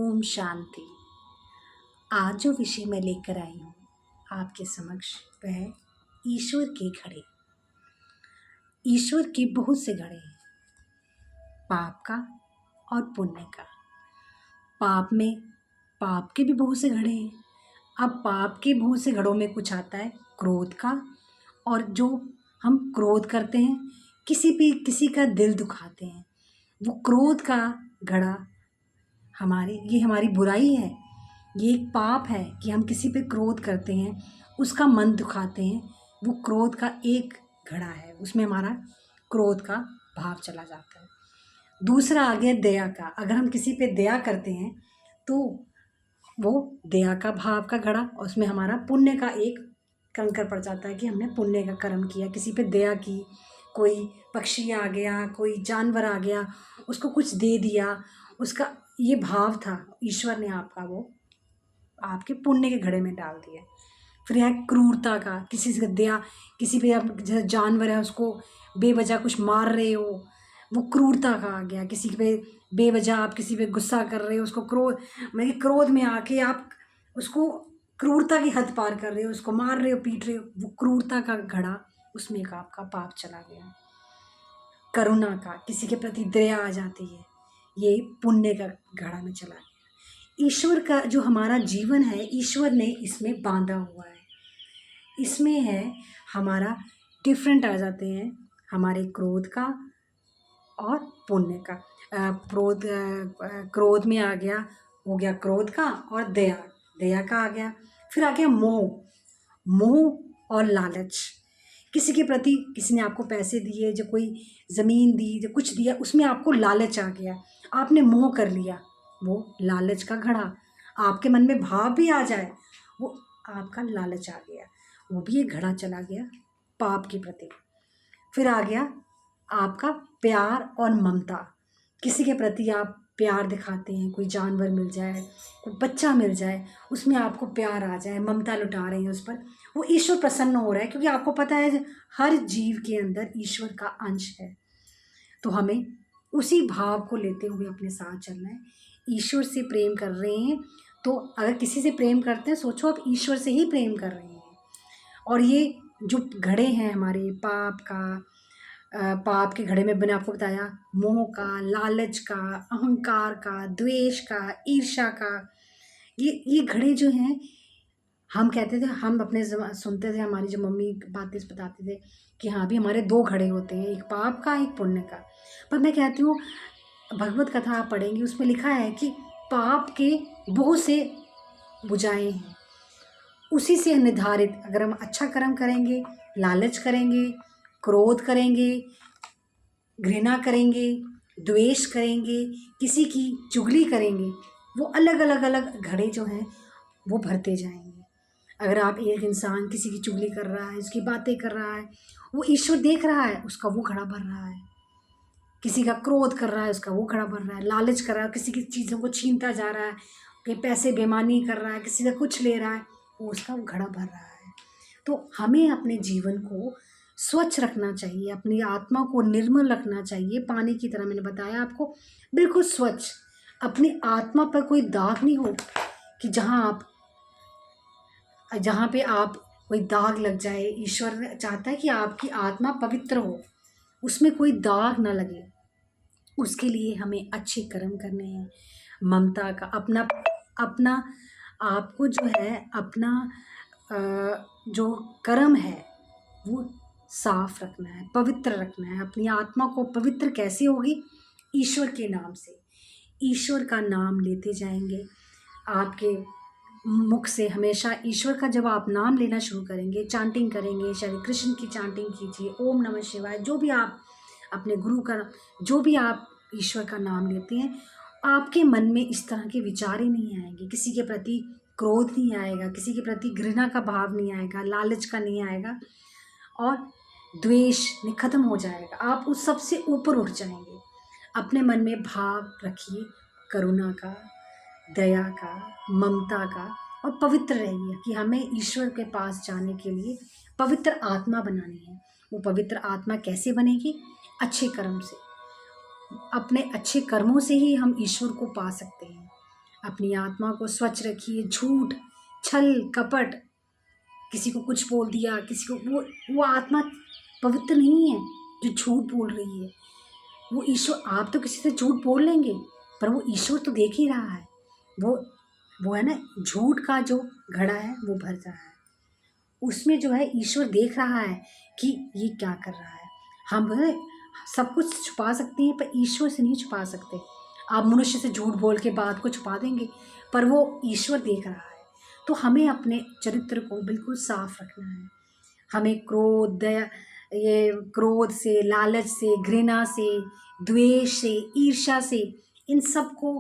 ओम शांति। आज जो विषय मैं लेकर आई हूँ आपके समक्ष वह है ईश्वर के घड़े। ईश्वर के बहुत से घड़े हैं, पाप का और पुण्य का। पाप में पाप के भी बहुत से घड़े हैं। अब पाप के बहुत से घड़ों में कुछ आता है क्रोध का, और जो हम क्रोध करते हैं, किसी का दिल दुखाते हैं, वो क्रोध का घड़ा ये हमारी बुराई है। ये एक पाप है कि हम किसी पे क्रोध करते हैं, उसका मन दुखाते हैं। वो क्रोध का एक घड़ा है, उसमें हमारा क्रोध का भाव चला जाता है। दूसरा आ गया दया का। अगर हम किसी पे दया करते हैं तो वो दया का भाव का घड़ा, और उसमें हमारा पुण्य का एक कंकर पड़ जाता है कि हमने पुण्य का कर्म किया, किसी पे दया की। कोई पक्षी आ गया, कोई जानवर आ गया, उसको कुछ दे दिया, उसका ये भाव था, ईश्वर ने वो आपके पुण्य के घड़े में डाल दिया। फिर है क्रूरता का। किसी से दया, किसी पे आप जैसे जानवर है उसको बेवजह कुछ मार रहे हो, वो क्रूरता का आ गया। किसी पे बेवजह आप किसी पे गुस्सा कर रहे हो, उसको क्रोध में आके आप उसको क्रूरता की हद पार कर रहे हो, उसको मार रहे हो, पीट रहे हो, वो क्रूरता का घड़ा, उसमें एक आपका पाप चला गया। करुणा का, किसी के प्रति दया आ जाती है, ये पुण्य का घड़ा में चला गया। ईश्वर का जो हमारा जीवन है, ईश्वर ने इसमें बांधा हुआ है। इसमें है हमारा डिफरेंट आ जाते हैं, हमारे क्रोध का और पुण्य का। क्रोध में आ गया, हो गया क्रोध का, और दया का आ गया। फिर आ गया मोह और लालच। किसी के प्रति, किसी ने आपको पैसे दिए, जो कोई ज़मीन दी, जो कुछ दिया, उसमें आपको लालच आ गया, आपने मोह कर लिया, वो लालच का घड़ा। आपके मन में भाव भी आ जाए, वो आपका लालच आ गया, वो भी एक घड़ा चला गया पाप के प्रति। फिर आ गया आपका प्यार और ममता। किसी के प्रति आप प्यार दिखाते हैं, कोई जानवर मिल जाए, कोई बच्चा मिल जाए, उसमें आपको प्यार आ जाए, ममता लुटा रहे हैं उस पर, वो ईश्वर प्रसन्न हो रहा है, क्योंकि आपको पता है हर जीव के अंदर ईश्वर का अंश है। तो हमें उसी भाव को लेते हुए अपने साथ चलना है। ईश्वर से प्रेम कर रहे हैं तो अगर किसी से प्रेम करते हैं, सोचो आप ईश्वर से ही प्रेम कर रहे हैं। और ये जो घड़े हैं हमारे पाप के घड़े में मैंने आपको बताया, मोह का, लालच का, अहंकार का, द्वेष का, ईर्ष्या का, ये घड़े जो हैं, हम कहते थे, हम अपने सुनते थे, हमारी जो मम्मी बातें बताते थे कि हाँ भी हमारे दो घड़े होते हैं, एक पाप का, एक पुण्य का। पर मैं कहती हूँ, भगवत कथा आप पढ़ेंगे, उसमें लिखा है कि पाप के बहुत से बुझाएं हैं, उसी से निर्धारित। अगर हम अच्छा कर्म करेंगे, लालच करेंगे, क्रोध करेंगे, घृणा करेंगे, द्वेष करेंगे, किसी की चुगली करेंगे, वो अलग अलग घड़े जो हैं वो भरते जाएंगे। अगर आप एक इंसान किसी की चुगली कर रहा है, उसकी बातें कर रहा है, वो ईश्वर देख रहा है, उसका वो घड़ा भर रहा है। किसी का क्रोध कर रहा है, उसका वो घड़ा भर रहा है। लालच कर रहा है, किसी की चीज़ों को छीनता जा रहा है, कहीं पैसे बेईमानी कर रहा है, किसी का कुछ ले रहा है, वो उसका घड़ा भर रहा है। तो हमें अपने जीवन को स्वच्छ रखना चाहिए, अपनी आत्मा को निर्मल रखना चाहिए, पानी की तरह मैंने बताया आपको, बिल्कुल स्वच्छ। अपनी आत्मा पर कोई दाग नहीं हो कि जहाँ पे आप कोई दाग लग जाए। ईश्वर चाहता है कि आपकी आत्मा पवित्र हो, उसमें कोई दाग ना लगे। उसके लिए हमें अच्छे कर्म करने हैं। ममता का, अपना आपको जो है, अपना जो कर्म है वो साफ रखना है, पवित्र रखना है। अपनी आत्मा को पवित्र कैसे होगी? ईश्वर के नाम से। ईश्वर का नाम लेते जाएंगे, आपके मुख से हमेशा ईश्वर का जब आप नाम लेना शुरू करेंगे, चांटिंग करेंगे, श्री कृष्ण की चांटिंग कीजिए, ओम नमः शिवाय, जो भी आप अपने गुरु का, जो भी आप ईश्वर का नाम लेते हैं, आपके मन में इस तरह के विचार ही नहीं आएंगे। किसी के प्रति क्रोध नहीं आएगा, किसी के प्रति घृणा का भाव नहीं आएगा, लालच का नहीं आएगा, और द्वेष खत्म हो जाएगा। आप उस सबसे ऊपर उठ जाएंगे। अपने मन में भाव रखिए करुणा का, दया का, ममता का, और पवित्र रहिए कि हमें ईश्वर के पास जाने के लिए पवित्र आत्मा बनानी है। वो पवित्र आत्मा कैसे बनेगी? अच्छे कर्म से। अपने अच्छे कर्मों से ही हम ईश्वर को पा सकते हैं। अपनी आत्मा को स्वच्छ रखिए। झूठ, छल, कपट, किसी को कुछ बोल दिया, किसी को, वो आत्मा पवित्र नहीं है जो झूठ बोल रही है। वो ईश्वर, आप तो किसी से झूठ बोल लेंगे, पर वो ईश्वर तो देख ही रहा है। वो है ना, झूठ का जो घड़ा है वो भर रहा है, उसमें जो है ईश्वर देख रहा है कि ये क्या कर रहा है। हम सब कुछ छुपा सकते हैं पर ईश्वर से नहीं छुपा सकते। आप मनुष्य से झूठ बोल के बात को छुपा देंगे, पर वो ईश्वर देख रहा है। तो हमें अपने चरित्र को बिल्कुल साफ रखना है। हमें क्रोध, दया, ये क्रोध से, लालच से, घृणा से, द्वेष से, ईर्ष्या से, इन सब को,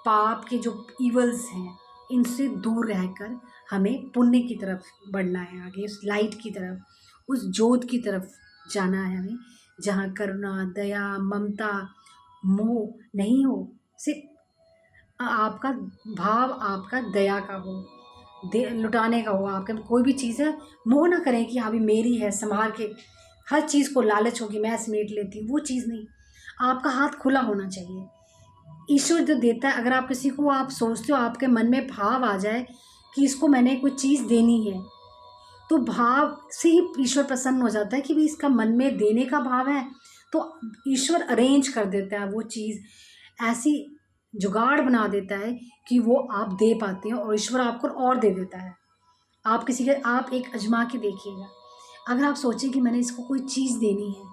पाप के जो ईवल्स हैं, इनसे दूर रहकर हमें पुण्य की तरफ बढ़ना है, आगे उस लाइट की तरफ, उस ज्योत की तरफ जाना है हमें, जहाँ करुणा, दया, ममता, मोह नहीं हो। सिर्फ आपका भाव, आपका दया का हो, दे लुटाने का हो। आपके कोई भी चीज़ है, मोह ना करें कि हाँ भी मेरी है, संभाल के, हर चीज़ को लालच होगी मैं समेट लेती हूँ, वो चीज़ नहीं। आपका हाथ खुला होना चाहिए। ईश्वर जो देता है, अगर आप किसी को, आप सोचते हो, आपके मन में भाव आ जाए कि इसको मैंने कोई चीज़ देनी है, तो भाव से ही ईश्वर प्रसन्न हो जाता है कि भाई इसका मन में देने का भाव है, तो ईश्वर अरेंज कर देता है वो चीज़, ऐसी जुगाड़ बना देता है कि वो आप दे पाते हैं, और ईश्वर आपको और दे देता है। आप किसी के, आप एक आजमा के देखिएगा, अगर आप सोचें कि मैंने इसको कोई चीज़ देनी है,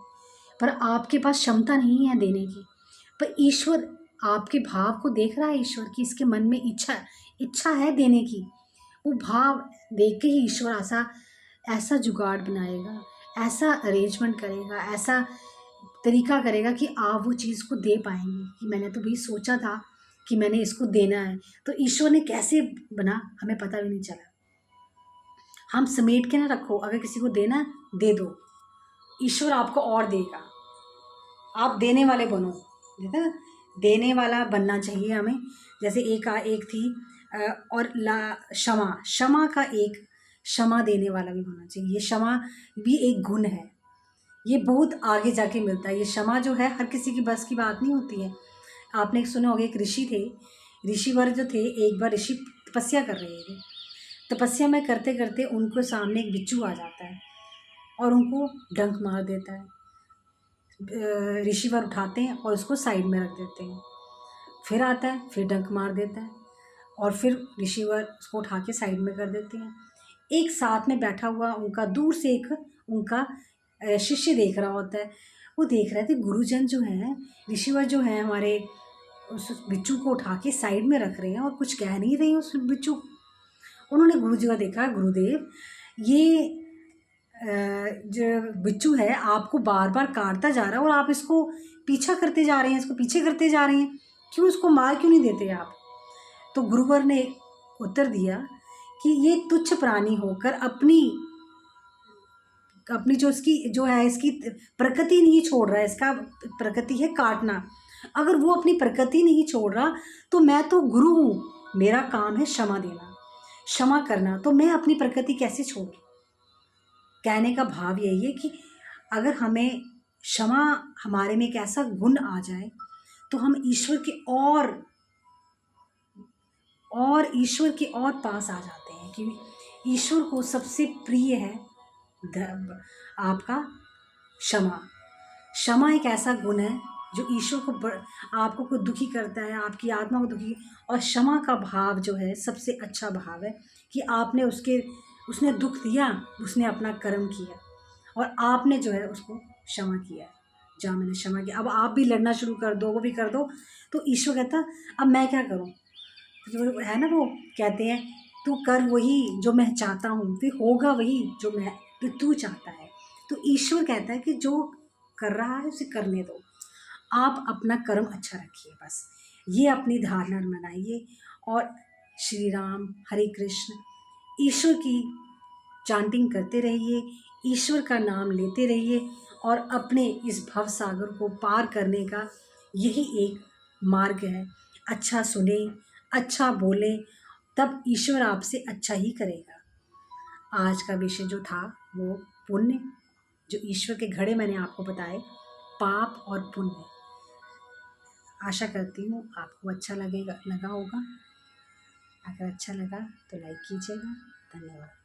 पर आपके पास क्षमता नहीं है देने की, पर ईश्वर आपके भाव को देख रहा है, ईश्वर की इसके मन में इच्छा है देने की, वो भाव देख के ही ईश्वर ऐसा ऐसा जुगाड़ बनाएगा, ऐसा अरेंजमेंट करेगा, ऐसा तरीका करेगा कि आप वो चीज़ को दे पाएंगे कि मैंने तो भी सोचा था कि मैंने इसको देना है, तो ईश्वर ने कैसे बना हमें पता भी नहीं चला। हम समेट के ना रखो, अगर किसी को देना है, दे दो, ईश्वर आपको और देगा। आप देने वाले बनो, ठीक है ना, देने वाला बनना चाहिए हमें। जैसे एक थी और क्षमा का एक, क्षमा देने वाला भी होना चाहिए। ये क्षमा भी एक गुण है, ये बहुत आगे जाके मिलता है। ये क्षमा जो है हर किसी की बस की बात नहीं होती है। आपने सुना होगा, एक ऋषि थे, ऋषिवर जो थे, एक बार ऋषि तपस्या कर रहे थे। तपस्या में करते करते उनको सामने एक बिच्छू आ जाता है और उनको डंक मार देता है। ऋषिवर उठाते हैं और उसको साइड में रख देते हैं। फिर आता है, फिर डंक मार देता है, और फिर ऋषिवर उसको उठा के साइड में कर देते हैं। एक साथ में बैठा हुआ उनका, दूर से एक उनका शिष्य देख रहा होता है। वो देख रहे थे गुरुजन जो हैं, ऋषिवर जो हैं हमारे, उस बिच्छू को उठा के साइड में रख रहे हैं और कुछ कह नहीं रहे हैं उस बिच्छू। उन्होंने गुरु जी का देखा, गुरुदेव ये जो बिच्छू है आपको बार बार काटता जा रहा है और आप इसको पीछा करते जा रहे हैं, इसको पीछे करते जा रहे हैं, क्यों इसको मार क्यों नहीं देते आप? तो गुरुवर ने उत्तर दिया कि ये तुच्छ प्राणी होकर अपनी अपनी जो इसकी जो है, इसकी प्रकृति नहीं छोड़ रहा है, इसका प्रकृति है काटना। अगर वो अपनी प्रकृति नहीं छोड़ रहा तो मैं तो गुरु हूँ, मेरा काम है क्षमा देना, क्षमा करना, तो मैं अपनी प्रकृति कैसे छोड़ूं? कहने का भाव यही है कि अगर हमें क्षमा, हमारे में एक ऐसा गुण आ जाए तो हम ईश्वर के और ईश्वर के और पास आ जाते हैं, कि ईश्वर को सबसे प्रिय है आपका क्षमा। क्षमा एक ऐसा गुण है जो ईश्वर को आपको कोई दुखी करता है, आपकी आत्मा को दुखी, और क्षमा का भाव जो है सबसे अच्छा भाव है कि आपने उसने दुख दिया, उसने अपना कर्म किया और आपने जो है उसको क्षमा किया, जहाँ मैंने क्षमा किया, अब आप भी लड़ना शुरू कर दो, वो भी कर दो, तो ईश्वर कहता अब मैं क्या करूँ? जो है ना, वो कहते हैं तू कर वही जो मैं चाहता हूँ, फिर होगा वही जो तू चाहता है। तो ईश्वर कहता है कि जो कर रहा है उसे करने दो, आप अपना कर्म अच्छा रखिए, बस ये अपनी धारणा बनाइए। और श्री राम, हरे कृष्ण, ईश्वर की चांटिंग करते रहिए, ईश्वर का नाम लेते रहिए, और अपने इस भव सागर को पार करने का यही एक मार्ग है। अच्छा सुने, अच्छा बोले, तब ईश्वर आपसे अच्छा ही करेगा। आज का विषय जो था वो पुण्य, जो ईश्वर के घड़े मैंने आपको बताए, पाप और पुण्य। आशा करती हूँ आपको अच्छा लगा होगा। अगर अच्छा लगा तो लाइक कीजिएगा। धन्यवाद।